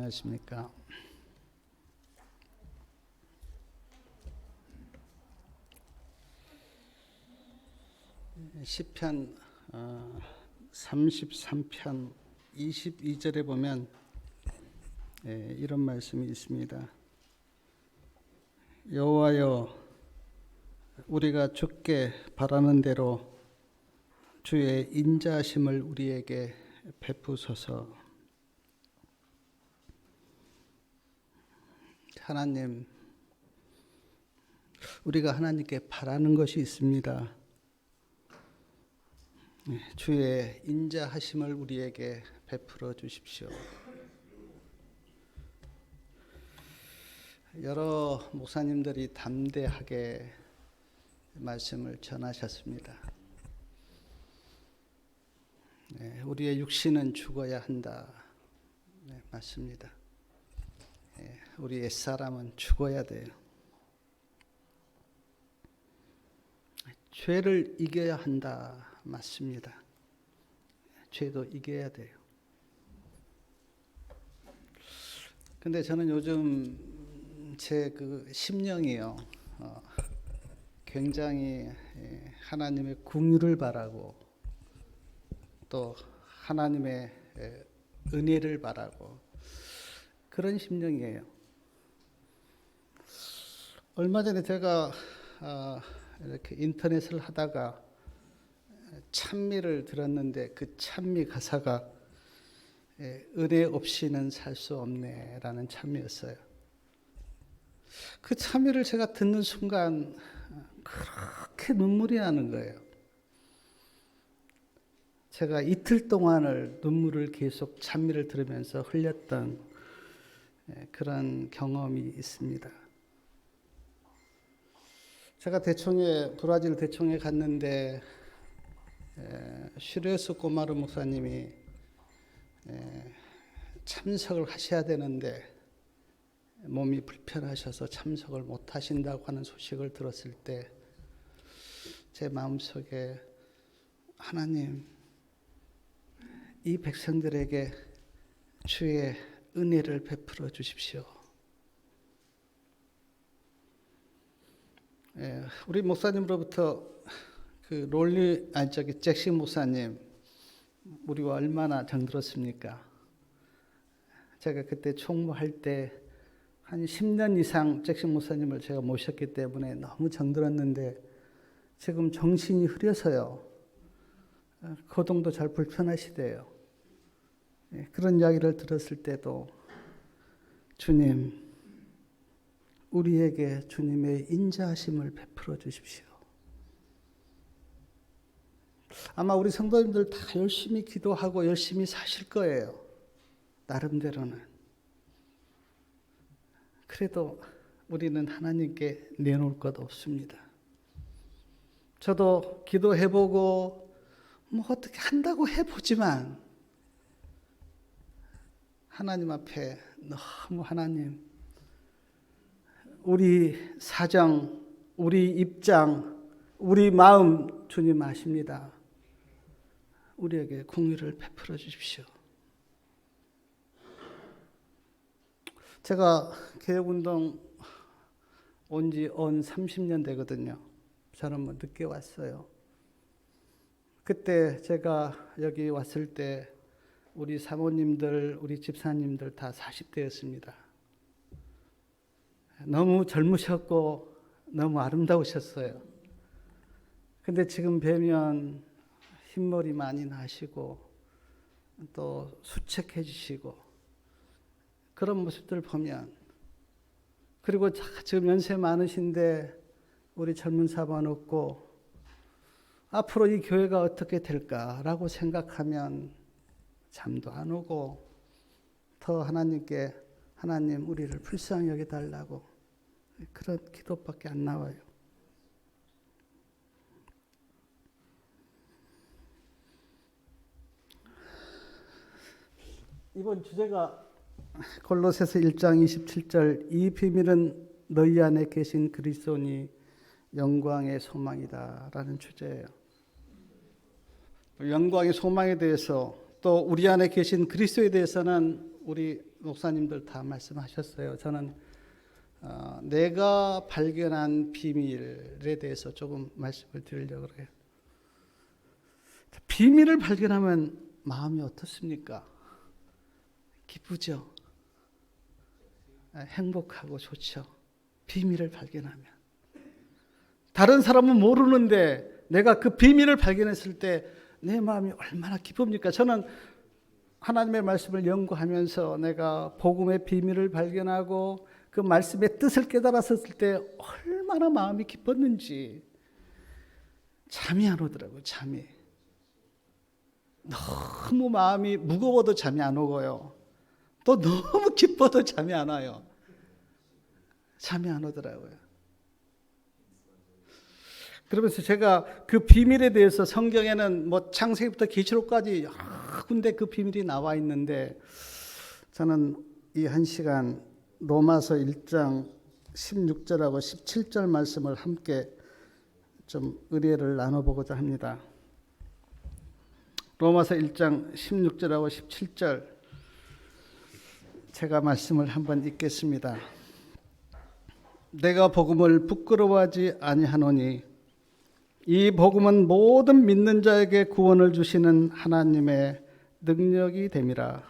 안녕하십니까. 시편 33편 22절에 보면 이런 말씀이 있습니다. 여호와여, 우리가 주께 바라는 대로 주의 인자하심을 우리에게 베푸소서. 하나님, 우리가 하나님께 바라는 것이 있습니다. 주의 인자하심을 우리에게 베풀어 주십시오. 여러 목사님들이 담대하게 말씀을 전하셨습니다. 우리의 육신은 죽어야 한다. 맞습니다. 우리 옛사람은 죽어야 돼요. 죄를 이겨야 한다. 맞습니다. 죄도 이겨야 돼요. 근데 저는 요즘 제 심령이요, 굉장히 하나님의 긍휼을 바라고 또 하나님의 은혜를 바라고 그런 심령이에요. 얼마 전에 제가 이렇게 인터넷을 하다가 찬미를 들었는데 그 찬미 가사가 은혜 없이는 살 수 없네 라는 찬미였어요. 그 찬미를 제가 듣는 순간 그렇게 눈물이 나는 거예요. 제가 이틀 동안을 눈물을 계속 찬미를 들으면서 흘렸던 그런 경험이 있습니다. 제가 브라질 대청에 갔는데 슈레스 꼬마르 목사님이 참석을 하셔야 되는데 몸이 불편하셔서 참석을 못 하신다고 하는 소식을 들었을 때 제 마음속에 하나님, 이 백성들에게 주의 은혜를 베풀어 주십시오. 우리 목사님으로부터 잭슨 목사님, 우리와 얼마나 정들었습니까? 제가 그때 총무할 때 한 10년 이상 잭슨 목사님을 제가 모셨기 때문에 너무 정들었는데 지금 정신이 흐려서요. 거동도 잘 불편하시대요. 그런 이야기를 들었을 때도 주님, 우리에게 주님의 인자하심을 베풀어 주십시오. 아마 우리 성도님들 다 열심히 기도하고 열심히 사실 거예요. 나름대로는. 그래도 우리는 하나님께 내놓을 것 없습니다. 저도 기도해보고 어떻게 한다고 해보지만 하나님 앞에 너무 하나님, 우리 사정, 우리 입장, 우리 마음 주님 아십니다. 우리에게 긍휼을 베풀어 주십시오. 제가 개혁운동 온 지 30년 되거든요. 저는 늦게 왔어요. 그때 제가 여기 왔을 때 우리 사모님들, 우리 집사님들 다 40대였습니다. 너무 젊으셨고 너무 아름다우셨어요. 근데 지금 뵈면 흰머리 많이 나시고 또 수척해지시고 그런 모습들 보면, 그리고 지금 연세 많으신데 우리 젊은 사모는 없고 앞으로 이 교회가 어떻게 될까라고 생각하면 잠도 안 오고 더 하나님께 하나님 우리를 불쌍히 여겨달라고 그런 기도밖에 안 나와요. 이번 주제가 골로새서 1장 27절, 이 비밀은 너희 안에 계신 그리스도니 영광의 소망이다 라는 주제예요. 영광의 소망에 대해서 또 또 우리 안에 계신 그리스도에 대해서는 우리 목사님들 다 말씀하셨어요. 저는 내가 발견한 비밀에 대해서 조금 말씀을 드리려고 그래요. 비밀을 발견하면 마음이 어떻습니까? 기쁘죠? 행복하고 좋죠. 비밀을 발견하면. 다른 사람은 모르는데 내가 그 비밀을 발견했을 때 내 마음이 얼마나 기쁩니까? 저는 하나님의 말씀을 연구하면서 내가 복음의 비밀을 발견하고 그 말씀의 뜻을 깨달았을 때 얼마나 마음이 기뻤는지 잠이 안 오더라고요. 잠이. 너무 마음이 무거워도 잠이 안 오고요. 또 너무 기뻐도 잠이 안 와요. 잠이 안 오더라고요. 그러면서 제가 그 비밀에 대해서 성경에는 뭐 창세기부터 계시록까지 여러 군데 그 비밀이 나와 있는데 저는 이 한 시간 로마서 1장 16절하고 17절 말씀을 함께 좀 의뢰를 나눠보고자 합니다. 로마서 1장 16절하고 17절 제가 말씀을 한번 읽겠습니다. 내가 복음을 부끄러워하지 아니하노니 이 복음은 모든 믿는 자에게 구원을 주시는 하나님의 능력이 됨이라.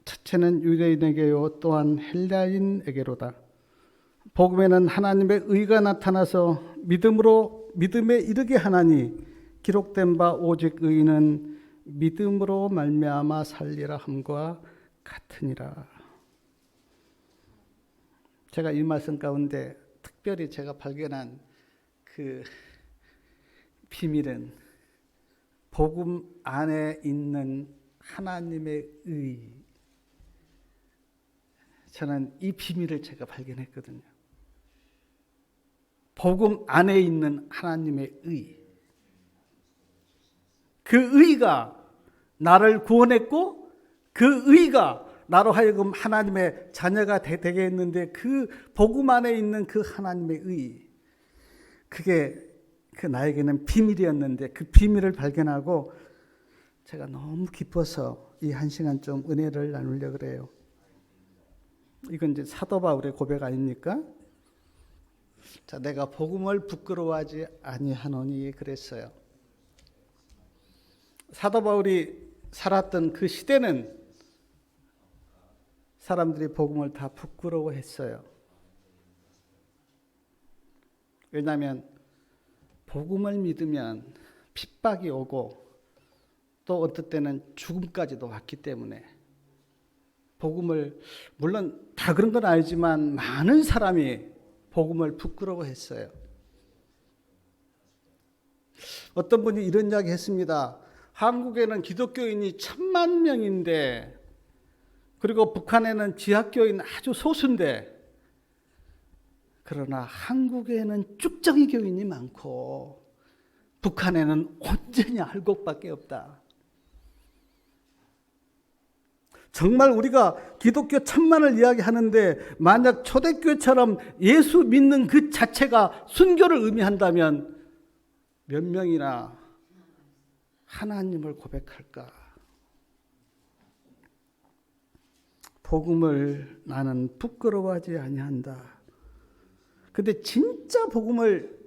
첫째는 유대인에게요 또한 헬라인에게로다. 복음에는 하나님의 의가 나타나서 믿음에 이르게 하나니 기록된 바 오직 의인은 믿음으로 말미암아 살리라 함과 같으니라. 제가 이 말씀 가운데 특별히 제가 발견한 그 비밀은 복음 안에 있는 하나님의 의. 저는 이 비밀을 제가 발견했거든요. 복음 안에 있는 하나님의 의. 그 의가 나를 구원했고 그 의가 나로 하여금 하나님의 자녀가 되게 했는데 그 복음 안에 있는 그 하나님의 의. 그게 그 나에게는 비밀이었는데 그 비밀을 발견하고 제가 너무 기뻐서 이 한 시간 좀 은혜를 나누려고 그래요. 이건 이제 사도 바울의 고백 아닙니까? 자, 내가 복음을 부끄러워하지 아니하노니 그랬어요. 사도 바울이 살았던 그 시대는 사람들이 복음을 다 부끄러워했어요. 왜냐하면 복음을 믿으면 핍박이 오고 또 어떨 때는 죽음까지도 왔기 때문에 복음을 물론 다 그런 건 아니지만 많은 사람이 복음을 부끄러워했어요. 어떤 분이 이런 이야기 했습니다. 한국에는 기독교인이 1000만 명인데 그리고 북한에는 지하교인 아주 소수인데 그러나 한국에는 쭉정이 교인이 많고 북한에는 온전히 알곡밖에 없다. 정말 우리가 기독교 1000만을 이야기하는데 만약 초대교회처럼 예수 믿는 그 자체가 순교를 의미한다면 몇 명이나 하나님을 고백할까? 복음을 나는 부끄러워하지 아니한다. 근데 진짜 복음을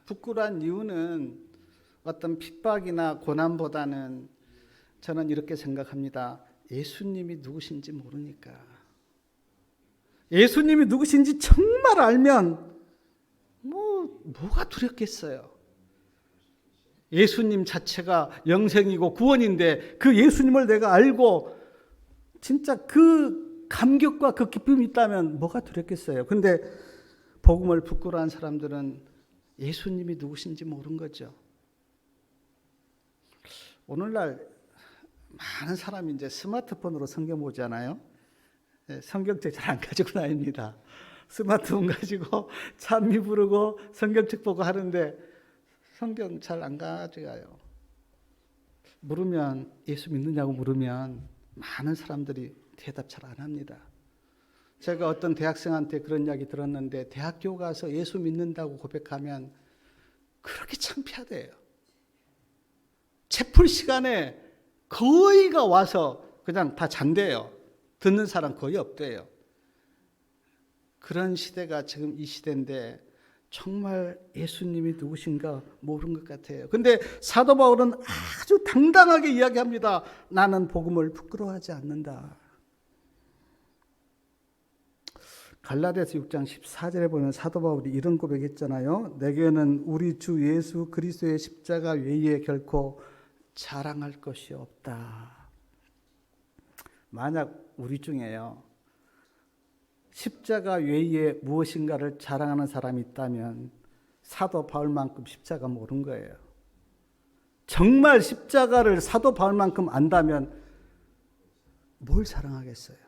부끄러운 이유는 어떤 핍박이나 고난보다는 저는 이렇게 생각합니다. 예수님이 누구신지 모르니까. 예수님이 누구신지 정말 알면 뭐가 두렵겠어요. 예수님 자체가 영생이고 구원인데 그 예수님을 내가 알고 진짜 그 감격과 그 기쁨이 있다면 뭐가 두렵겠어요. 근데 복음을 부끄러워한 사람들은 예수님이 누구신지 모르는 거죠. 오늘날 많은 사람이 이제 스마트폰으로 성경 보잖아요. 성경책 잘 안 가지고 다닙니다. 스마트폰 가지고 찬미 부르고 성경책 보고 하는데 성경 잘 안 가져가요. 물으면 예수 믿느냐고 물으면 많은 사람들이 대답 잘 안 합니다. 제가 어떤 대학생한테 그런 이야기 들었는데 대학교 가서 예수 믿는다고 고백하면 그렇게 창피하대요. 채플 시간에 거의가 와서 그냥 다 잔대요. 듣는 사람 거의 없대요. 그런 시대가 지금 이 시대인데 정말 예수님이 누구신가 모르는 것 같아요. 근데 사도 바울은 아주 당당하게 이야기합니다. 나는 복음을 부끄러워하지 않는다. 갈라디아서 6장 14절에 보면 사도 바울이 이런 고백했잖아요. 내게는 우리 주 예수 그리스도의 십자가 외에 결코 자랑할 것이 없다. 만약 우리 중에요, 십자가 외에 무엇인가를 자랑하는 사람이 있다면 사도 바울만큼 십자가 모른 거예요. 정말 십자가를 사도 바울만큼 안다면 뭘 자랑하겠어요?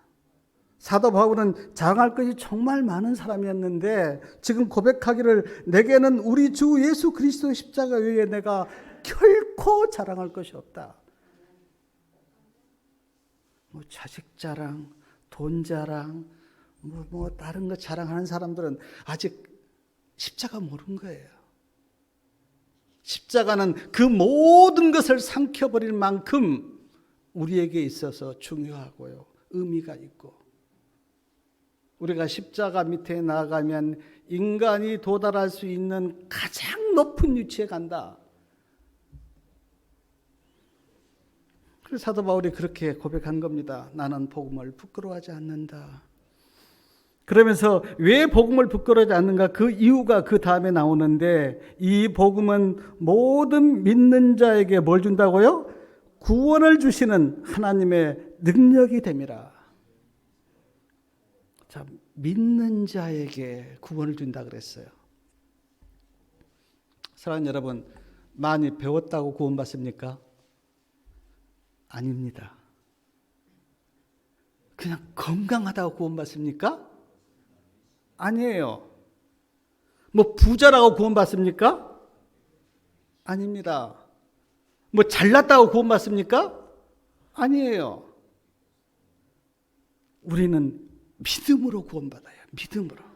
사도 바울은 자랑할 것이 정말 많은 사람이었는데 지금 고백하기를 내게는 우리 주 예수 그리스도의 십자가 외에 내가 결코 자랑할 것이 없다. 뭐 자식 자랑, 돈 자랑, 뭐 다른 거 자랑하는 사람들은 아직 십자가 모르는 거예요. 십자가는 그 모든 것을 삼켜버릴 만큼 우리에게 있어서 중요하고요, 의미가 있고, 우리가 십자가 밑에 나아가면 인간이 도달할 수 있는 가장 높은 위치에 간다. 그래서 사도 바울이 그렇게 고백한 겁니다. 나는 복음을 부끄러워하지 않는다. 그러면서 왜 복음을 부끄러워하지 않는가? 그 이유가 그 다음에 나오는데, 이 복음은 모든 믿는 자에게 뭘 준다고요? 구원을 주시는 하나님의 능력이 됨이라. 자, 믿는 자에게 구원을 준다 그랬어요. 사랑하는 여러분, 많이 배웠다고 구원받습니까? 아닙니다. 그냥 건강하다고 구원받습니까? 아니에요. 뭐 부자라고 구원받습니까? 아닙니다. 뭐 잘났다고 구원받습니까? 아니에요. 우리는 믿음으로 구원받아요. 믿음으로.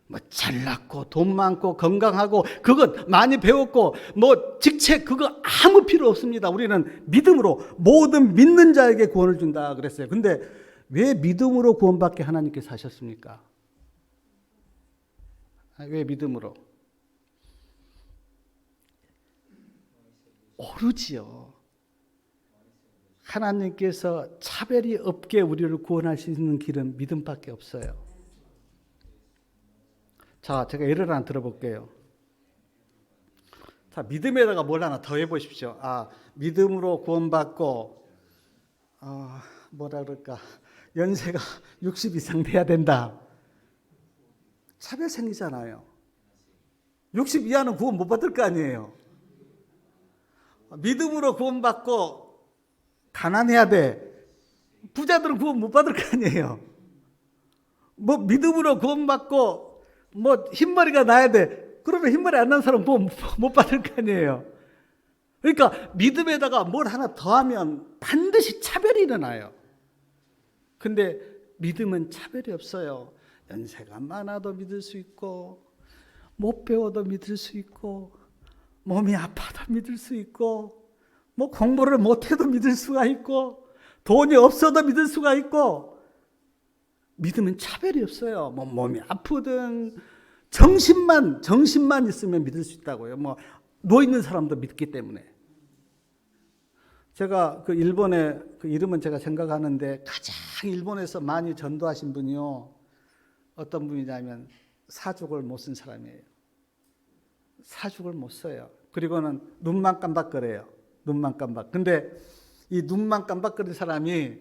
뭐 잘났고 돈 많고 건강하고 그것 많이 배웠고 뭐 직책 그거 아무 필요 없습니다. 우리는 믿음으로 모든 믿는 자에게 구원을 준다 그랬어요. 근데 왜 믿음으로 구원받게 하나님께서 하셨습니까? 왜 믿음으로? 오르지요. 하나님께서 차별이 없게 우리를 구원할 수 있는 길은 믿음밖에 없어요. 자, 제가 예를 하나 들어볼게요. 자, 믿음에다가 뭘 하나 더 해보십시오. 믿음으로 구원받고, 뭐라 그럴까, 연세가 60 이상 돼야 된다. 차별 생기잖아요. 60 이하는 구원 못 받을 거 아니에요. 믿음으로 구원받고, 가난해야 돼. 부자들은 구원 못 받을 거 아니에요. 뭐 믿음으로 구원받고 뭐 흰머리가 나야 돼. 그러면 흰머리 안 난 사람 구원 못 받을 거 아니에요. 그러니까 믿음에다가 뭘 하나 더하면 반드시 차별이 일어나요. 근데 믿음은 차별이 없어요. 연세가 많아도 믿을 수 있고, 못 배워도 믿을 수 있고, 몸이 아파도 믿을 수 있고, 뭐 공부를 못해도 믿을 수가 있고, 돈이 없어도 믿을 수가 있고, 믿음은 차별이 없어요. 뭐 몸이 아프든 정신만 있으면 믿을 수 있다고요. 뭐 누워 있는 사람도 믿기 때문에. 제가 그 일본의 그 이름은 제가 생각하는데 가장 일본에서 많이 전도하신 분이요, 어떤 분이냐면 사죽을 못 쓴 사람이에요. 사죽을 못 써요. 그리고는 눈만 깜박거려요. 눈만 깜박. 근데 이 눈만 깜박거리는 사람이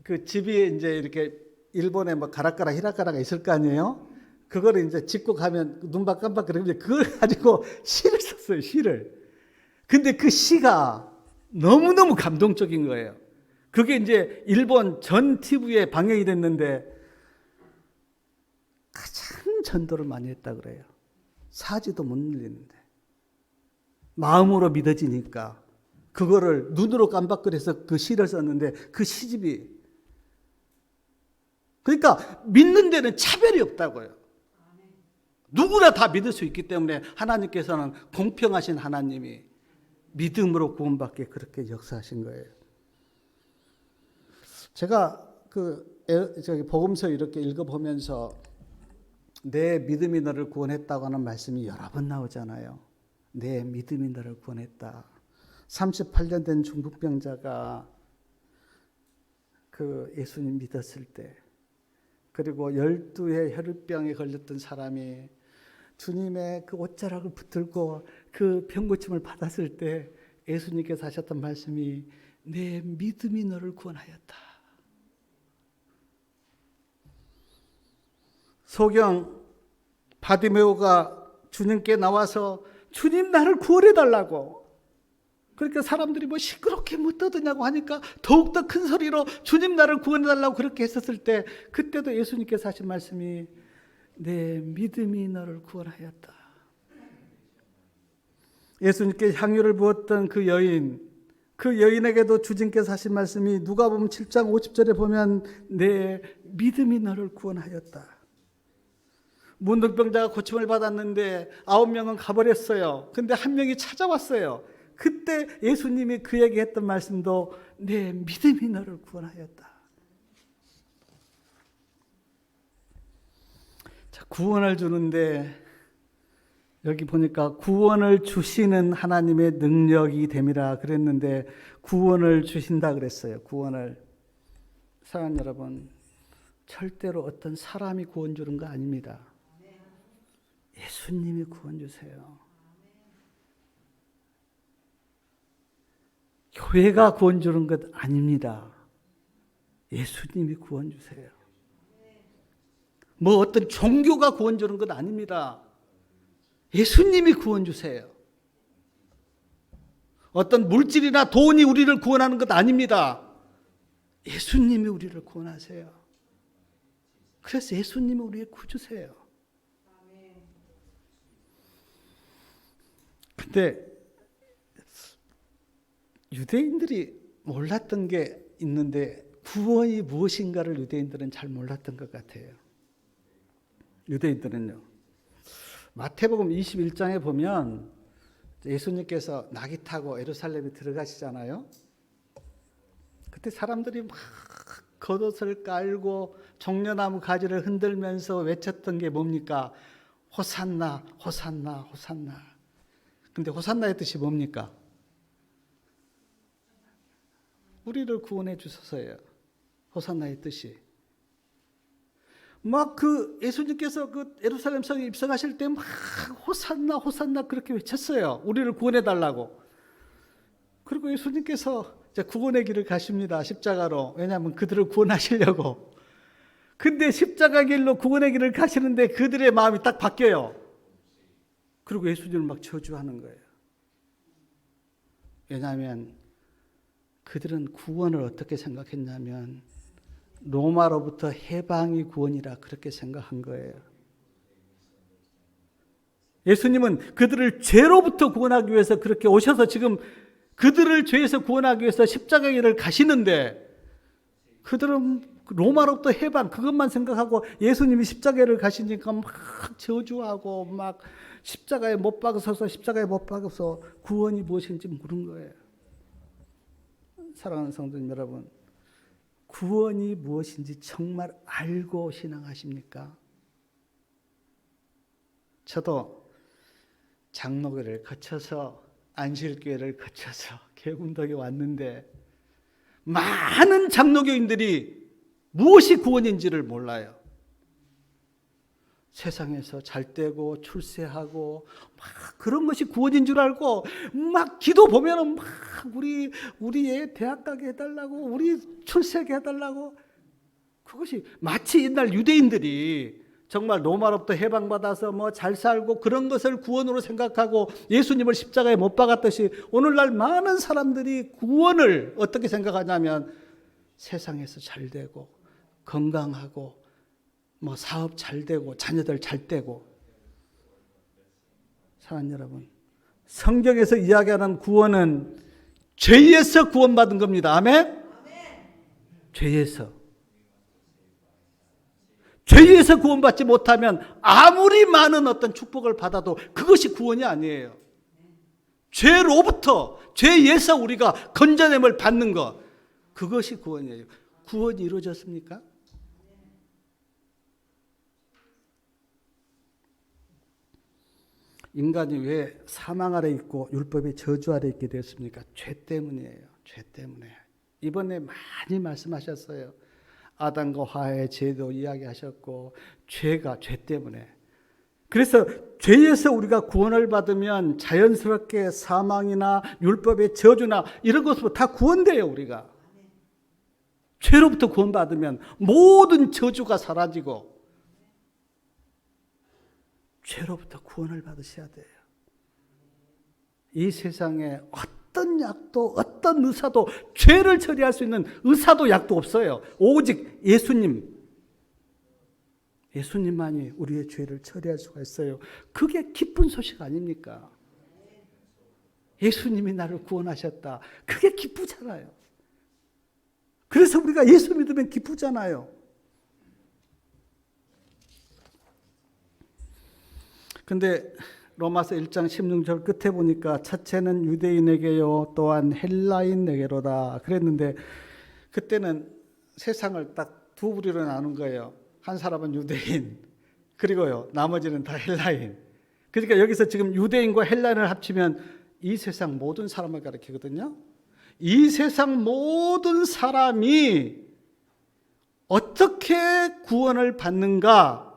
그 집이 이제 이렇게 일본에 뭐 가라카라 히라카라가 있을 거 아니에요? 그거를 이제 짚고 가면 눈만 깜박거리는데 그걸 가지고 시를 썼어요. 시를. 근데 그 시가 너무너무 감동적인 거예요. 그게 이제 일본 전 TV에 방영이 됐는데 가장 전도를 많이 했다 그래요. 사지도 못 늘리는데. 마음으로 믿어지니까 그거를 눈으로 깜박거려서 그 시를 썼는데 그 시집이, 그러니까 믿는 데는 차별이 없다고요. 누구나 다 믿을 수 있기 때문에 하나님께서는 공평하신 하나님이 믿음으로 구원받게 그렇게 역사하신 거예요. 제가 복음서 이렇게 읽어보면서 내 믿음이 너를 구원했다고 하는 말씀이 여러 번 나오잖아요. 내 믿음이 너를 구원했다. 38년 된 중풍병자가 그 예수님 믿었을 때, 그리고 12의 혈루병에 걸렸던 사람이 주님의 그 옷자락을 붙들고 그 병고침을 받았을 때 예수님께서 하셨던 말씀이 내 믿음이 너를 구원하였다. 소경 바디메오가 주님께 나와서 주님 나를 구원해달라고, 그러니까 사람들이 뭐 시끄럽게 못 떠드냐고 하니까 더욱더 큰 소리로 주님 나를 구원해달라고 그렇게 했었을 때, 그때도 예수님께서 하신 말씀이 내 믿음이 너를 구원하였다. 예수님께 향유를 부었던 그 여인에게도 주님께서 하신 말씀이 누가복음 7장 50절에 보면 내 믿음이 너를 구원하였다. 문둥병자가 고침을 받았는데 9명은 가버렸어요. 근데 한 명이 찾아왔어요. 그때 예수님이 그에게 했던 말씀도 내 믿음이 너를 구원하였다. 자, 구원을 주는데 여기 보니까 구원을 주시는 하나님의 능력이 됨이라 그랬는데 구원을 주신다 그랬어요. 구원을. 사랑하는 여러분, 절대로 어떤 사람이 구원 주는 거 아닙니다. 예수님이 구원 주세요. 교회가 구원 주는 것 아닙니다. 예수님이 구원 주세요. 뭐 어떤 종교가 구원 주는 것 아닙니다. 예수님이 구원 주세요. 어떤 물질이나 돈이 우리를 구원하는 것 아닙니다. 예수님이 우리를 구원하세요. 그래서 예수님이 우리의 구주세요. 근데 유대인들이 몰랐던 게 있는데 구원이 무엇인가를 유대인들은 잘 몰랐던 것 같아요. 유대인들은요. 마태복음 21장에 보면 예수님께서 나귀 타고 예루살렘에 들어가시잖아요. 그때 사람들이 막 겉옷을 깔고 종려나무 가지를 흔들면서 외쳤던 게 뭡니까? 호산나, 호산나, 호산나. 근데 호산나의 뜻이 뭡니까? 우리를 구원해 주소서예요. 호산나의 뜻이. 막 그 예수님께서 그 예루살렘 성에 입성하실 때 막 호산나 호산나 그렇게 외쳤어요. 우리를 구원해 달라고. 그리고 예수님께서 이제 구원의 길을 가십니다. 십자가로. 왜냐하면 그들을 구원하시려고. 근데 십자가 길로 구원의 길을 가시는데 그들의 마음이 딱 바뀌어요. 그리고 예수님을 막 저주하는 거예요. 왜냐하면 그들은 구원을 어떻게 생각했냐면 로마로부터 해방이 구원이라 그렇게 생각한 거예요. 예수님은 그들을 죄로부터 구원하기 위해서 그렇게 오셔서 지금 그들을 죄에서 구원하기 위해서 십자가 길을 가시는데 그들은 로마로부터 해방 그것만 생각하고 예수님이 십자가를 가시니까 막 저주하고 막 십자가에 못 박으셔서 십자가에 못 박아서 구원이 무엇인지 물은 거예요. 사랑하는 성도님 여러분, 구원이 무엇인지 정말 알고 신앙하십니까? 저도 장로교를 거쳐서 안실교회를 거쳐서 개군덕에 왔는데 많은 장로교인들이 무엇이 구원인지를 몰라요. 세상에서 잘되고 출세하고 막 그런 것이 구원인 줄 알고 막 기도 보면은 막 우리 애 대학 가게 해달라고 우리 출세하게 해달라고 그것이 마치 옛날 유대인들이 정말 로마로부터 해방받아서 뭐 잘 살고 그런 것을 구원으로 생각하고 예수님을 십자가에 못 박았듯이 오늘날 많은 사람들이 구원을 어떻게 생각하냐면 세상에서 잘되고 건강하고 뭐 사업 잘 되고 자녀들 잘 되고. 사랑하는 여러분, 성경에서 이야기하는 구원은 죄에서 구원받은 겁니다. 아멘? 죄에서 구원받지 못하면 아무리 많은 어떤 축복을 받아도 그것이 구원이 아니에요. 죄로부터, 죄에서 우리가 건져냄을 받는 것, 그것이 구원이에요. 구원이 이루어졌습니까? 인간이 왜 사망 아래 있고 율법의 저주 아래 있게 되었습니까? 죄 때문이에요. 죄 때문에. 이번에 많이 말씀하셨어요. 아담과 화의 죄도 이야기하셨고, 죄가 죄 때문에. 그래서 죄에서 우리가 구원을 받으면 자연스럽게 사망이나 율법의 저주나 이런 것으로 다 구원돼요, 우리가. 죄로부터 구원받으면 모든 저주가 사라지고 죄로부터 구원을 받으셔야 돼요. 이 세상에 어떤 약도 어떤 의사도 죄를 처리할 수 있는 의사도 약도 없어요. 오직 예수님만이 우리의 죄를 처리할 수가 있어요. 그게 기쁜 소식 아닙니까? 예수님이 나를 구원하셨다. 그게 기쁘잖아요. 그래서 우리가 예수 믿으면 기쁘잖아요. 근데 로마서 1장 16절 끝에 보니까 첫째는 유대인에게요 또한 헬라인에게로다 그랬는데, 그때는 세상을 딱 두 부류로 나눈 거예요. 한 사람은 유대인, 그리고요 나머지는 다 헬라인. 그러니까 여기서 지금 유대인과 헬라인을 합치면 이 세상 모든 사람을 가리키거든요. 이 세상 모든 사람이 어떻게 구원을 받는가?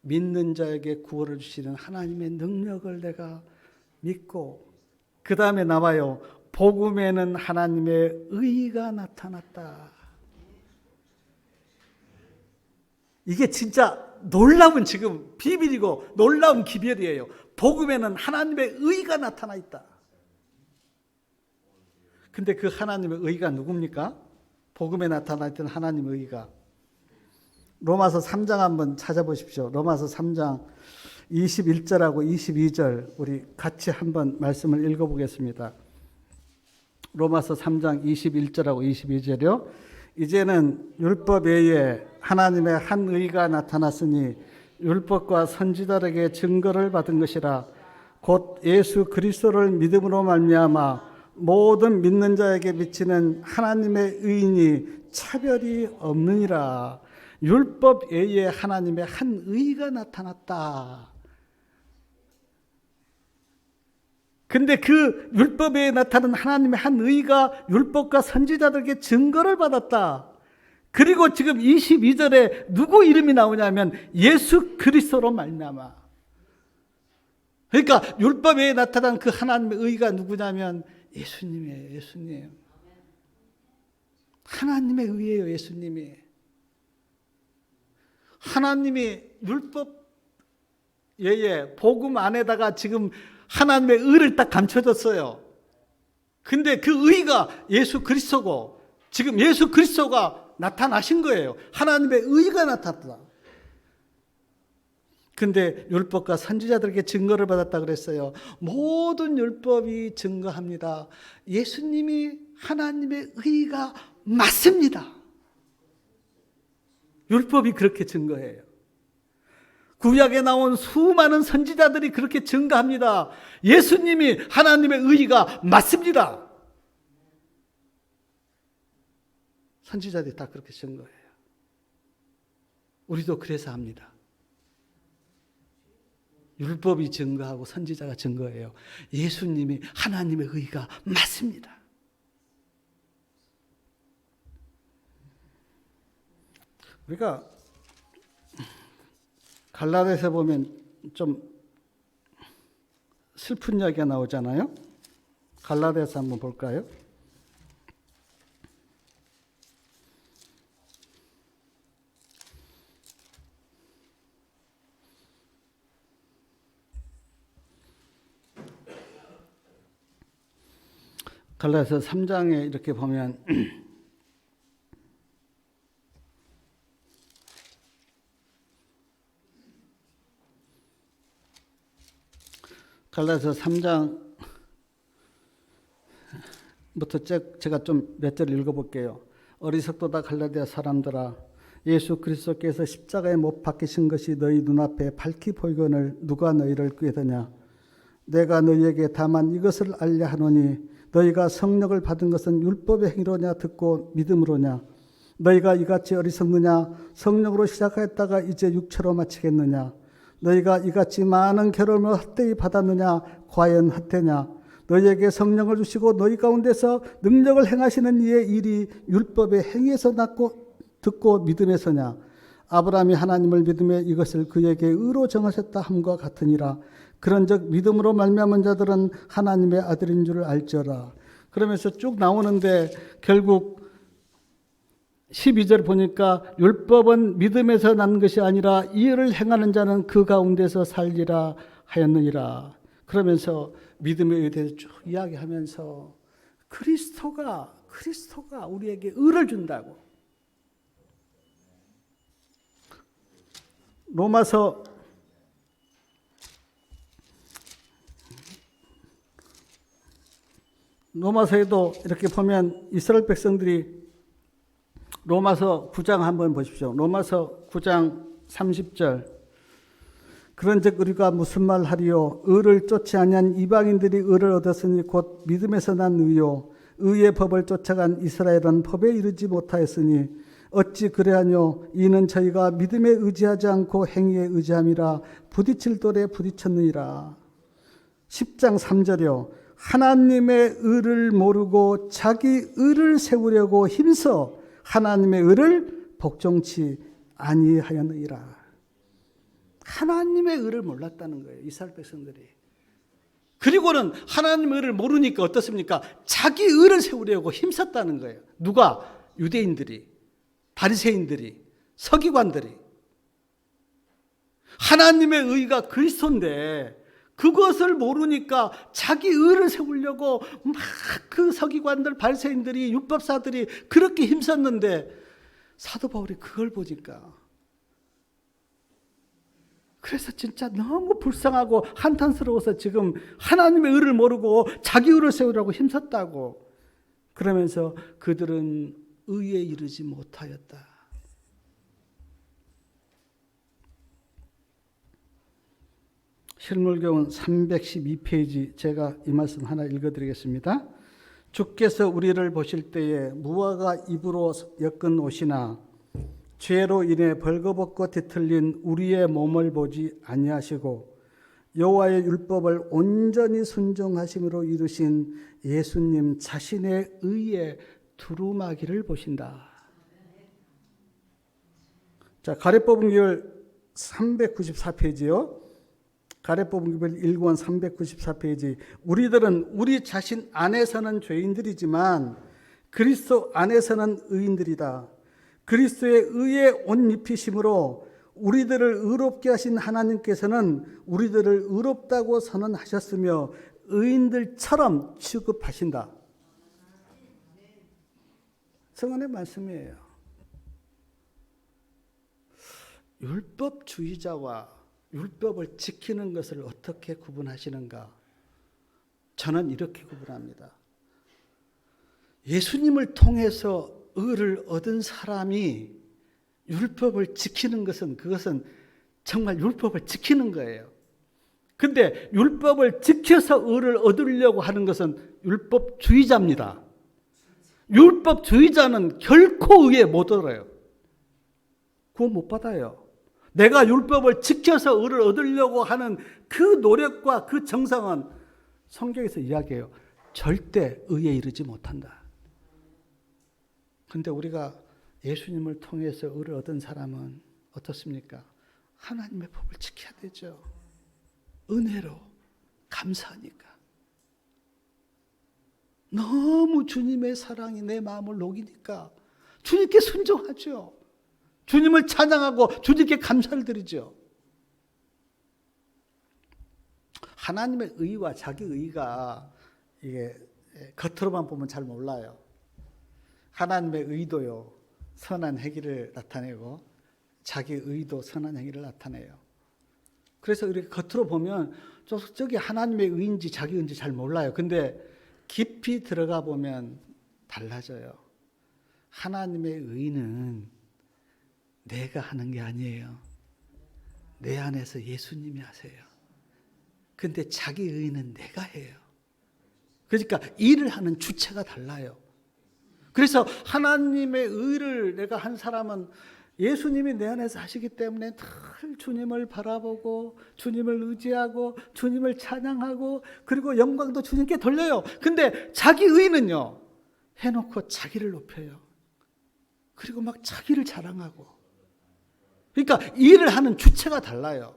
믿는 자에게 구원을 주시는 하나님의 능력을 내가 믿고, 그 다음에 나와요. 복음에는 하나님의 의가 나타났다. 이게 진짜 놀라운 지금 비밀이고 놀라운 기별이에요. 복음에는 하나님의 의가 나타나 있다. 근데 그 하나님의 의가 누굽니까? 복음에 나타나 있던 하나님의 의가. 로마서 3장 한번 찾아보십시오. 로마서 3장 21절하고 22절 우리 같이 한번 말씀을 읽어보겠습니다. 로마서 3장 21절하고 22절이요. 이제는 율법 외에 하나님의 한 의가 나타났으니 율법과 선지자들에게 증거를 받은 것이라. 곧 예수 그리스도를 믿음으로 말미암아 모든 믿는 자에게 비치는 하나님의 의인이 차별이 없느니라. 율법 외에 하나님의 한 의가 나타났다. 근데 그 율법에 나타난 하나님의 한 의가 율법과 선지자들에게 증거를 받았다. 그리고 지금 22절에 누구 이름이 나오냐면 예수 그리스도로 말미암아. 그러니까 율법에 나타난 그 하나님의 의가 누구냐면 예수님이에요. 예수님. 하나님의 의예요. 예수님이. 하나님이 율법 외에 복음 안에다가 지금 하나님의 의를 딱 감춰줬어요. 근데 그 의가 예수 그리스도고, 지금 예수 그리스도가 나타나신 거예요. 하나님의 의가 나타났다. 근데 율법과 선지자들에게 증거를 받았다 그랬어요. 모든 율법이 증거합니다. 예수님이 하나님의 의가 맞습니다. 율법이 그렇게 증거해요. 구약에 나온 수많은 선지자들이 그렇게 증거합니다. 예수님이 하나님의 의가 맞습니다. 선지자들이 다 그렇게 증거해요. 우리도 그래서 합니다. 율법이 증거하고 선지자가 증거해요. 예수님이 하나님의 의가 맞습니다. 우리가 갈라디아서 보면 좀 슬픈 이야기가 나오잖아요. 갈라디아서 한번 볼까요? 갈라디아서 3장에 이렇게 보면 갈라디아서 3장부터 제가 좀 몇 절 읽어볼게요. 어리석도다 갈라디아 사람들아, 예수 그리스도께서 십자가에 못 박히신 것이 너희 눈앞에 밝히 보이거늘 누가 너희를 꾀더냐. 내가 너희에게 다만 이것을 알려 하노니 너희가 성령을 받은 것은 율법의 행위로냐 듣고 믿음으로냐. 너희가 이같이 어리석느냐. 성령으로 시작하였다가 이제 육체로 마치겠느냐. 너희가 이같이 많은 괴로움을 헛되이 받았느냐. 과연 헛되냐. 너희에게 성령을 주시고 너희 가운데서 능력을 행하시는 이의 일이 율법의 행위에서 났고 듣고 믿음에서냐. 아브라함이 하나님을 믿음에 이것을 그에게 의로 정하셨다 함과 같으니라. 그런즉 믿음으로 말미암은 자들은 하나님의 아들인 줄 알지어라. 그러면서 쭉 나오는데 결국 12절 보니까 율법은 믿음에서 난 것이 아니라 이를 행하는 자는 그 가운데서 살리라 하였느니라. 그러면서 믿음에 대해서 쭉 이야기하면서 그리스도가 우리에게 의를 준다고. 로마서에도 이렇게 보면 이스라엘 백성들이 로마서 9장 한번 보십시오. 로마서 9장 30절. 그런즉 우리가 무슨 말 하리요. 의를 쫓지 아니한 이방인들이 의를 얻었으니 곧 믿음에서 난 의요. 의의 법을 쫓아간 이스라엘은 법에 이르지 못하였으니 어찌 그래하뇨. 이는 저희가 믿음에 의지하지 않고 행위에 의지함이라 부딪힐 돌에 부딪혔느니라. 10장 3절이요. 하나님의 의를 모르고 자기 의를 세우려고 힘써 하나님의 의를 복종치 아니하였느니라. 하나님의 의를 몰랐다는 거예요, 이스라엘 백성들이. 그리고는 하나님의 의를 모르니까 어떻습니까? 자기 의를 세우려고 힘썼다는 거예요. 누가? 유대인들이, 바리새인들이, 서기관들이. 하나님의 의가 그리스도인데 그것을 모르니까 자기 의를 세우려고 막 그 서기관들, 바리새인들이, 율법사들이 그렇게 힘썼는데 사도 바울이 그걸 보니까 그래서 진짜 너무 불쌍하고 한탄스러워서 지금 하나님의 의를 모르고 자기 의를 세우려고 힘썼다고. 그러면서 그들은 의에 이르지 못하였다. 실물교훈 312페이지 제가 이 말씀 하나 읽어드리겠습니다. 주께서 우리를 보실 때에 무화과 잎으로 엮은 옷이나 죄로 인해 벌거벗고 뒤틀린 우리의 몸을 보지 아니하시고 여호와의 율법을 온전히 순종하심으로 이루신 예수님 자신의 의에 두루마기를 보신다. 자, 가래뽑은 기율 394페이지요. 가래뽑은 기율 1권 394페이지. 우리들은 우리 자신 안에서는 죄인들이지만 그리스도 안에서는 의인들이다. 그리스도의 의에 옷 입히심으로 우리들을 의롭게 하신 하나님께서는 우리들을 의롭다고 선언하셨으며 의인들처럼 취급하신다. 성언의 말씀이에요. 율법주의자와 율법을 지키는 것을 어떻게 구분하시는가? 저는 이렇게 구분합니다. 예수님을 통해서 의를 얻은 사람이 율법을 지키는 것은 그것은 정말 율법을 지키는 거예요. 근데 율법을 지켜서 의를 얻으려고 하는 것은 율법주의자입니다. 율법주의자는 결코 의에 못 얻어요. 구원 못 받아요. 내가 율법을 지켜서 의를 얻으려고 하는 그 노력과 그 정성은 성경에서 이야기해요. 절대 의에 이르지 못한다. 그런데 우리가 예수님을 통해서 의를 얻은 사람은 어떻습니까? 하나님의 법을 지켜야 되죠. 은혜로 감사하니까. 너무 주님의 사랑이 내 마음을 녹이니까 주님께 순종하죠. 주님을 찬양하고 주님께 감사를 드리죠. 하나님의 의와 자기 의가 이게 겉으로만 보면 잘 몰라요. 하나님의 의도요, 선한 행위를 나타내고 자기 의도 선한 행위를 나타내요. 그래서 이렇게 겉으로 보면 저기 하나님의 의인지 자기 의인지 잘 몰라요. 근데 깊이 들어가 보면 달라져요. 하나님의 의는 내가 하는 게 아니에요. 내 안에서 예수님이 하세요. 근데 자기 의는 내가 해요. 그러니까 일을 하는 주체가 달라요. 그래서 하나님의 의를 내가 한 사람은 예수님이 내 안에서 하시기 때문에 늘 주님을 바라보고 주님을 의지하고 주님을 찬양하고 그리고 영광도 주님께 돌려요. 근데 자기 의는요, 해놓고 자기를 높여요. 그리고 막 자기를 자랑하고. 그러니까 일을 하는 주체가 달라요.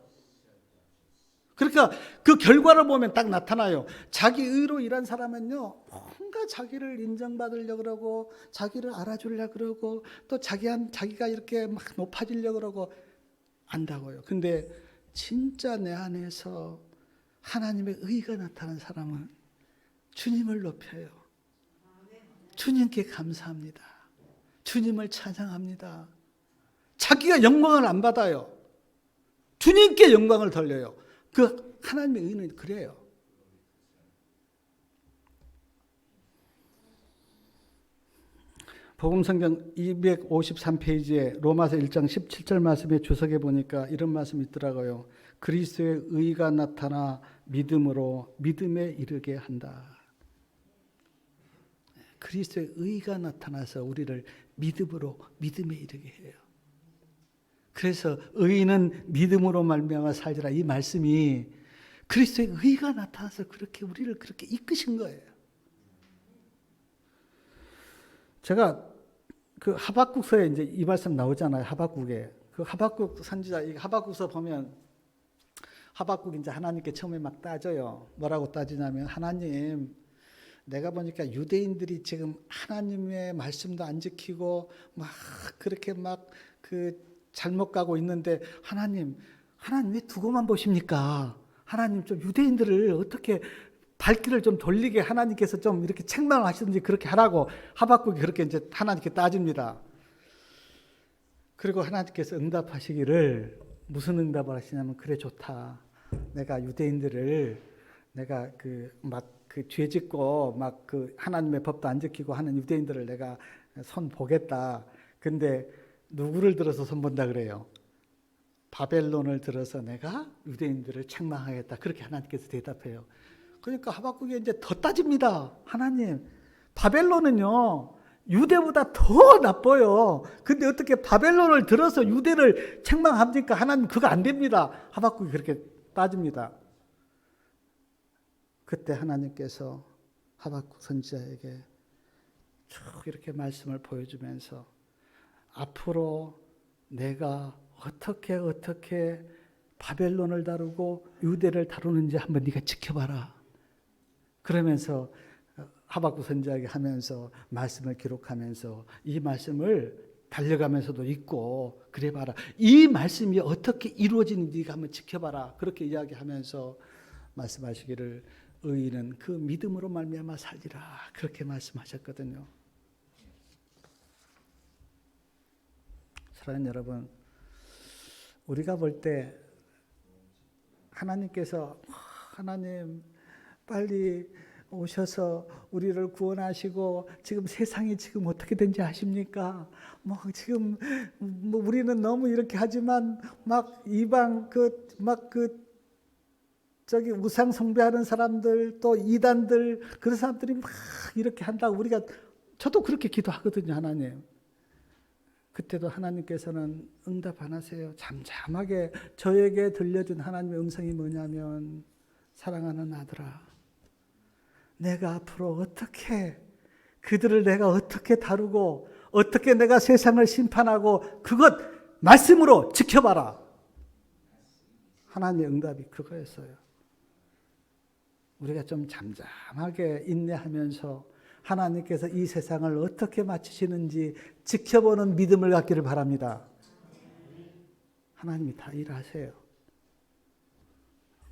그러니까 그 결과를 보면 딱 나타나요. 자기 의로 일한 사람은요, 뭔가 자기를 인정받으려고 그러고 자기를 알아주려고 그러고 또 자기가 이렇게 막 높아지려고 그러고 안다고요. 근데 진짜 내 안에서 하나님의 의가 나타난 사람은 주님을 높여요. 주님께 감사합니다. 주님을 찬양합니다. 자기가 영광을 안 받아요. 주님께 영광을 돌려요. 그 하나님의 의는 그래요. 복음성경 253페이지에 로마서 1장 17절 말씀에 주석에 보니까 이런 말씀이 있더라고요. 그리스도의 의가 나타나 믿음으로 믿음에 이르게 한다. 그리스도의 의가 나타나서 우리를 믿음으로 믿음에 이르게 해요. 그래서 의인은 믿음으로 말미암아 살리라, 이 말씀이 그리스도의 의가 나타나서 그렇게 우리를 그렇게 이끄신 거예요. 제가 그 하박국서에 이제 이 말씀 나오잖아요. 하박국에 그 하박국 선지자, 이 하박국서 보면 하박국이 이제 하나님께 처음에 막 따져요. 뭐라고 따지냐면, 하나님, 내가 보니까 유대인들이 지금 하나님의 말씀도 안 지키고 막 그렇게 막 그 잘못 가고 있는데 하나님 왜 두고만 보십니까? 하나님 좀 유대인들을 어떻게 발길을 좀 돌리게 하나님께서 좀 이렇게 책망을 하시든지 그렇게 하라고 하박국이 그렇게 이제 하나님께 따집니다. 그리고 하나님께서 응답하시기를 무슨 응답을 하시냐면, 그래 좋다. 내가 유대인들을 내가 그 죄 짓고 막 그 하나님의 법도 안 지키고 하는 유대인들을 내가 손 보겠다. 근데 누구를 들어서 손 본다 그래요? 바벨론을 들어서 내가 유대인들을 책망하겠다. 그렇게 하나님께서 대답해요. 그러니까 하박국이 이제 더 따집니다. 하나님, 바벨론은요 유대보다 더 나빠요. 근데 어떻게 바벨론을 들어서 유대를 책망합니까? 하나님 그거 안 됩니다. 하박국이 그렇게 따집니다. 그때 하나님께서 하박국 선지자에게 쭉 이렇게 말씀을 보여주면서, 앞으로 내가 어떻게 바벨론을 다루고 유대를 다루는지 한번 네가 지켜봐라. 그러면서 하박국 선지자에게 하면서 말씀을 기록하면서 이 말씀을 달려가면서도 읽고 그래 봐라. 이 말씀이 어떻게 이루어지는지 네가 한번 지켜봐라. 그렇게 이야기하면서 말씀하시기를 의인은 그 믿음으로 말미암아 살리라. 그렇게 말씀하셨거든요. 사랑하는 여러분, 우리가 볼 때 하나님께서 하나님 빨리 오셔서 우리를 구원하시고 지금 세상이 지금 어떻게 된지 아십니까? 지금 우리는 너무 이렇게 하지만 막 이방 저기 우상 숭배하는 사람들 또 이단들 그런 사람들이 막 이렇게 한다고 저도 그렇게 기도하거든요. 하나님. 그때도 하나님께서는 응답 안 하세요. 잠잠하게 저에게 들려준 하나님의 음성이 뭐냐면, 사랑하는 아들아, 내가 앞으로 어떻게 그들을 내가 어떻게 다루고 어떻게 내가 세상을 심판하고 그것 말씀으로 지켜봐라. 하나님의 응답이 그거였어요. 우리가 좀 잠잠하게 인내하면서 하나님께서 이 세상을 어떻게 마치시는지 지켜보는 믿음을 갖기를 바랍니다. 하나님이 다 일하세요.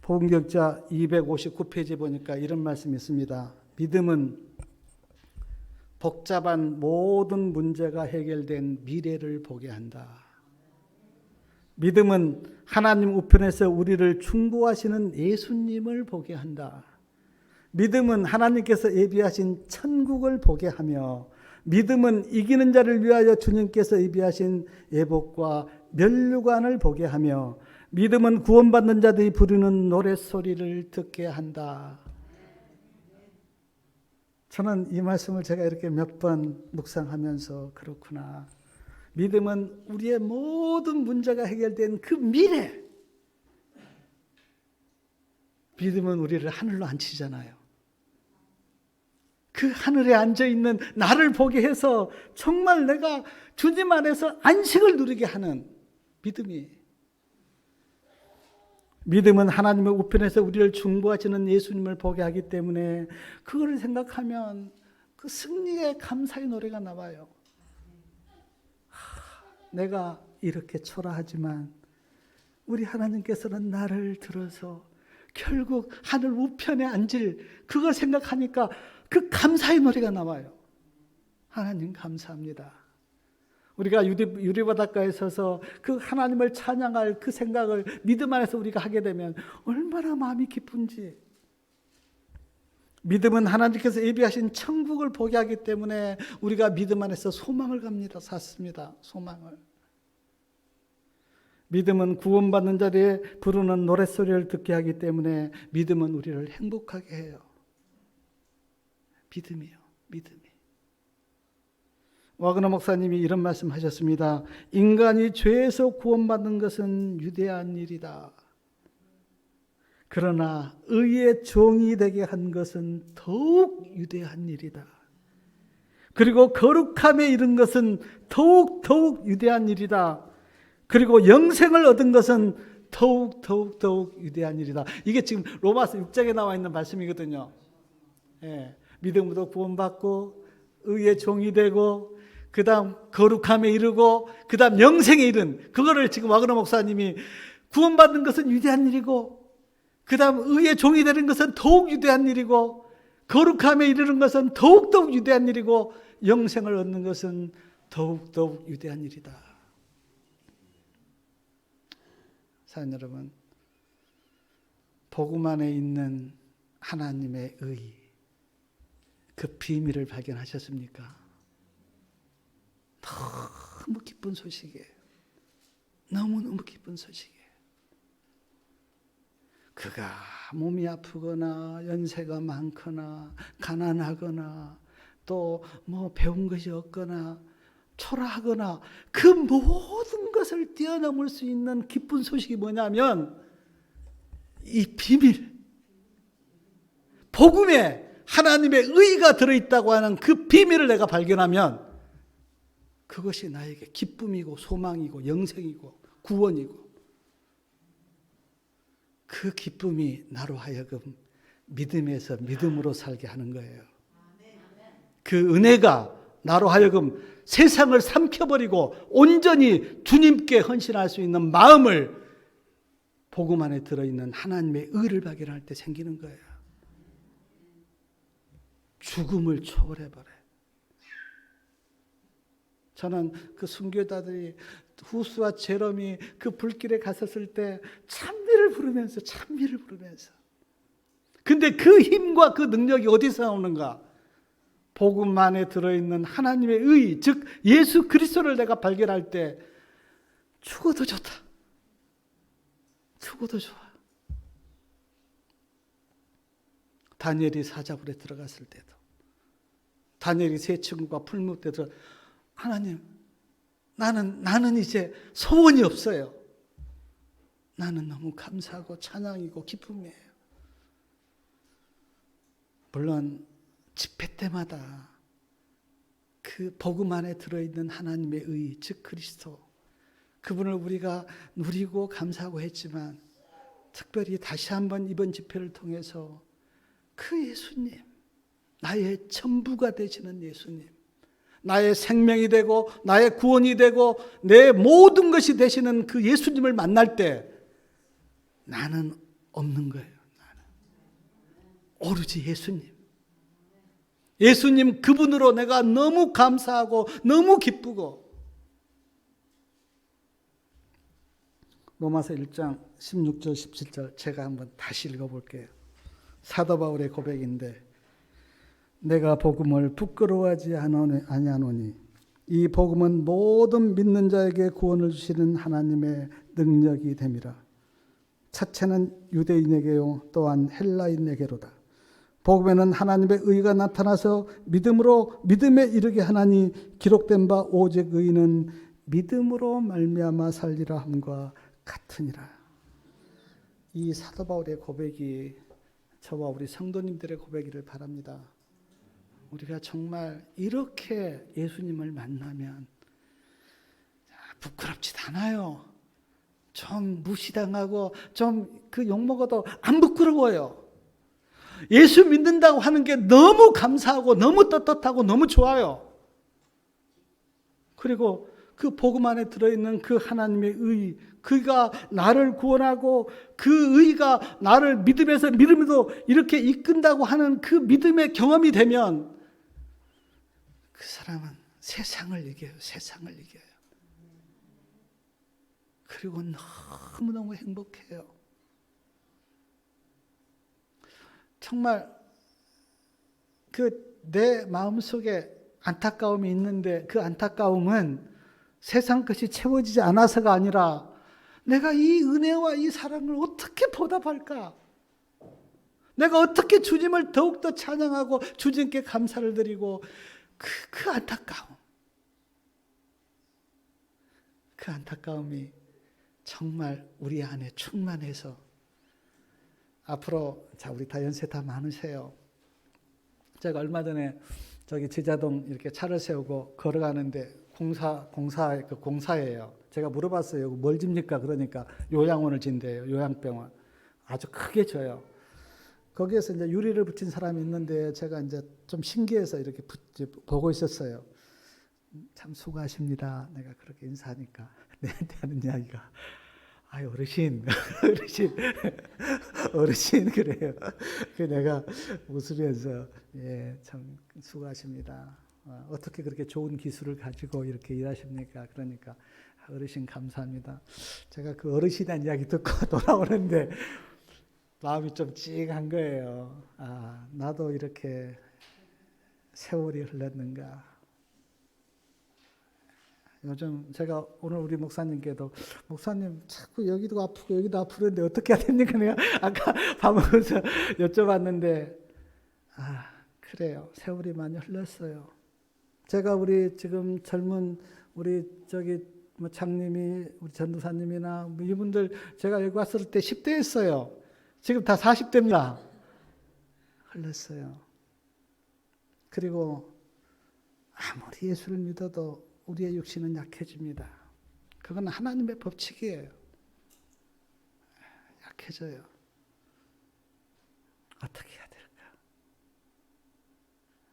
복음격자 259페이지 보니까 이런 말씀이 있습니다. 믿음은 복잡한 모든 문제가 해결된 미래를 보게 한다. 믿음은 하나님 우편에서 우리를 충고하시는 예수님을 보게 한다. 믿음은 하나님께서 예비하신 천국을 보게 하며, 믿음은 이기는 자를 위하여 주님께서 예비하신 예복과 면류관을 보게 하며 믿음은 구원받는 자들이 부르는 노랫소리를 듣게 한다. 저는 이 말씀을 제가 이렇게 몇 번 묵상하면서 그렇구나. 믿음은 우리의 모든 문제가 해결된 그 미래. 믿음은 우리를 하늘로 앉히잖아요. 그 하늘에 앉아있는 나를 보게 해서 정말 내가 주님 안에서 안식을 누리게 하는 믿음이. 믿음은 하나님의 우편에서 우리를 중보하시는 예수님을 보게 하기 때문에 그걸 생각하면 그 승리의 감사의 노래가 나와요. 내가 이렇게 초라하지만 우리 하나님께서는 나를 들어서 결국 하늘 우편에 앉을 그걸 생각하니까 그 감사의 노래가 나와요. 하나님 감사합니다. 우리가 유리바닷가에 서서 그 하나님을 찬양할 그 생각을 믿음 안에서 우리가 하게 되면 얼마나 마음이 기쁜지. 믿음은 하나님께서 예비하신 천국을 보게 하기 때문에 우리가 믿음 안에서 소망을 갑니다. 샀습니다. 소망을. 믿음은 구원받는 자리에 부르는 노랫소리를 듣게 하기 때문에 믿음은 우리를 행복하게 해요. 믿음이요. 믿음이. 와그너 목사님이 이런 말씀하셨습니다. 인간이 죄에서 구원받는 것은 유대한 일이다. 그러나 의의 종이 되게 한 것은 더욱 유대한 일이다. 그리고 거룩함에 이른 것은 더욱 유대한 일이다. 그리고 영생을 얻은 것은 더욱 유대한 일이다. 이게 지금 로마서 6장에 나와 있는 말씀이거든요. 예, 믿음으로 구원받고 의의 종이 되고 그 다음 거룩함에 이르고 그 다음 영생에 이른 그거를 지금 와그너 목사님이 구원받는 것은 유대한 일이고 그 다음 의의 종이 되는 것은 더욱 유대한 일이고 거룩함에 이르는 것은 더욱 유대한 일이고 영생을 얻는 것은 더욱 유대한 일이다. 사랑 여러분, 복음 안에 있는 하나님의 의, 그 비밀을 발견하셨습니까? 너무 기쁜 소식이에요. 너무너무 기쁜 소식이에요. 그가 몸이 아프거나 연세가 많거나 가난하거나 또 뭐 배운 것이 없거나 초라하거나 그 모든 것을 뛰어넘을 수 있는 기쁜 소식이 뭐냐면 이 비밀, 복음에 하나님의 의가 들어있다고 하는 그 비밀을 내가 발견하면 그것이 나에게 기쁨이고 소망이고 영생이고 구원이고 그 기쁨이 나로 하여금 믿음에서 믿음으로 살게 하는 거예요. 그 은혜가 나로 하여금 세상을 삼켜버리고 온전히 주님께 헌신할 수 있는 마음을 복음 안에 들어있는 하나님의 의를 발견할 때 생기는 거예요. 죽음을 초월해버려요. 저는 그 순교자들이 후스와 제롬이 그 불길에 갔었을 때 찬미를 부르면서 근데 그 힘과 그 능력이 어디서 나오는가? 복음 안에 들어있는 하나님의 의, 즉 예수 그리스도를 내가 발견할 때 죽어도 좋다. 죽어도 좋아. 다니엘이 사자굴에 들어갔을 때도 다니엘이 새 친구가 풀무 때 들어 하나님 나는 이제 소원이 없어요. 나는 너무 감사하고 찬양이고 기쁨이에요. 물론 집회 때마다 그 복음 안에 들어있는 하나님의 의, 즉 그리스도 그분을 우리가 누리고 감사하고 했지만 특별히 다시 한번 이번 집회를 통해서 그 예수님, 나의 전부가 되시는 예수님, 나의 생명이 되고 나의 구원이 되고 내 모든 것이 되시는 그 예수님을 만날 때 나는 없는 거예요. 나는 오로지 예수님. 예수님 그분으로 내가 너무 감사하고 너무 기쁘고. 로마서 1장 16절 17절 제가 한번 다시 읽어볼게요. 사도 바울의 고백인데 내가 복음을 부끄러워하지 아니하노니 이 복음은 모든 믿는 자에게 구원을 주시는 하나님의 능력이 됨이라. 첫째는 유대인에게요 또한 헬라인에게로다. 복음에는 하나님의 의가 나타나서 믿음에 이르게 하나니 기록된 바 오직 의인은 믿음으로 말미암아 살리라 함과 같으니라. 이 사도 바울의 고백이 저와 우리 성도님들의 고백이를 바랍니다. 우리가 정말 이렇게 예수님을 만나면 부끄럽지도 않아요. 좀 무시당하고 좀 그 욕먹어도 안 부끄러워요. 예수 믿는다고 하는 게 너무 감사하고 너무 떳떳하고 너무 좋아요. 그리고 그 복음 안에 들어있는 그 하나님의 의, 그가 나를 구원하고 그 의가 나를 믿음으로 이렇게 이끈다고 하는 그 믿음의 경험이 되면 그 사람은 세상을 이겨요. 세상을 이겨요. 그리고 너무너무 행복해요. 정말 그 내 마음속에 안타까움이 있는데 그 안타까움은 세상 것이 채워지지 않아서가 아니라 내가 이 은혜와 이 사랑을 어떻게 보답할까? 내가 어떻게 주님을 더욱더 찬양하고 주님께 감사를 드리고 그 안타까움. 그 안타까움이 정말 우리 안에 충만해서 앞으로 우리 다 연세 다 많으세요. 제가 얼마 전에 저기 지자동 이렇게 차를 세우고 걸어가는데 공사예요. 제가 물어봤어요. 뭘 집니까? 그러니까 요양원을 진대요. 요양병원. 아주 크게 져요. 거기에서 이제 유리를 붙인 사람이 있는데 제가 이제 좀 신기해서 이렇게 보고 있었어요. 참 수고하십니다. 내가 그렇게 인사하니까 내한테 하는 이야기가 어르신 그래요. 그 내가 웃으면서 참 수고하십니다. 어떻게 그렇게 좋은 기술을 가지고 이렇게 일하십니까? 그러니까 어르신 감사합니다. 제가 그 어르신이라는 이야기 듣고 돌아오는데 마음이 좀 찡한 거예요. 나도 이렇게 세월이 흘렀는가. 요즘 제가 오늘 우리 목사님께도 목사님 자꾸 여기도 아프고 여기도 아프는데 어떻게 해야 됩니까? 내가 아까 밥 먹으면서 여쭤봤는데 그래요. 세월이 많이 흘렀어요. 제가 우리 지금 젊은 우리 장님이 우리 전도사님이나 이분들 제가 여기 왔을 때 10대였어요. 지금 다 40대입니다. 흘렀어요. 그리고 아무리 예수를 믿어도 우리의 육신은 약해집니다. 그건 하나님의 법칙이에요. 약해져요. 어떻게 해야 될까?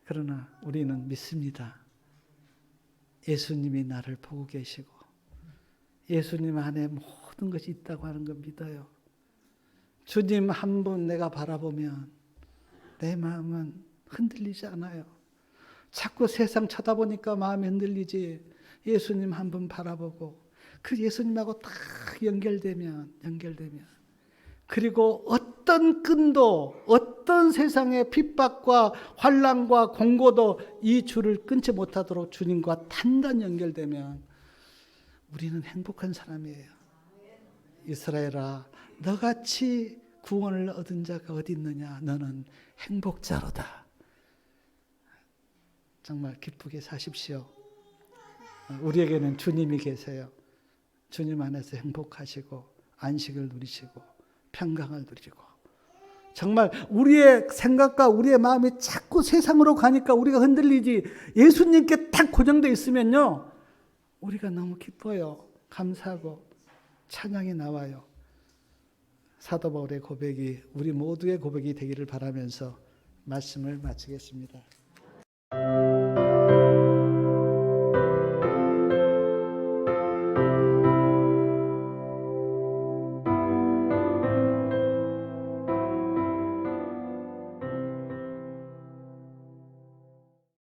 그러나 우리는 믿습니다. 예수님이 나를 보고 계시고 예수님 안에 모든 것이 있다고 하는 걸 믿어요. 주님 한 분 내가 바라보면 내 마음은 흔들리지 않아요. 자꾸 세상 쳐다보니까 마음이 흔들리지. 예수님 한 분 바라보고 그 예수님하고 딱 연결되면 그리고 어떤 끈도 어떤 세상의 핍박과 환난과 공고도 이 줄을 끊지 못하도록 주님과 단단히 연결되면 우리는 행복한 사람이에요. 이스라엘아 너같이 구원을 얻은 자가 어디 있느냐. 너는 행복자로다. 정말 기쁘게 사십시오. 우리에게는 주님이 계세요. 주님 안에서 행복하시고 안식을 누리시고 평강을 누리고 정말 우리의 생각과 우리의 마음이 자꾸 세상으로 가니까 우리가 흔들리지 예수님께 딱 고정되어 있으면요 우리가 너무 기뻐요. 감사하고 찬양이 나와요. 사도 바울의 고백이 우리 모두의 고백이 되기를 바라면서 말씀을 마치겠습니다.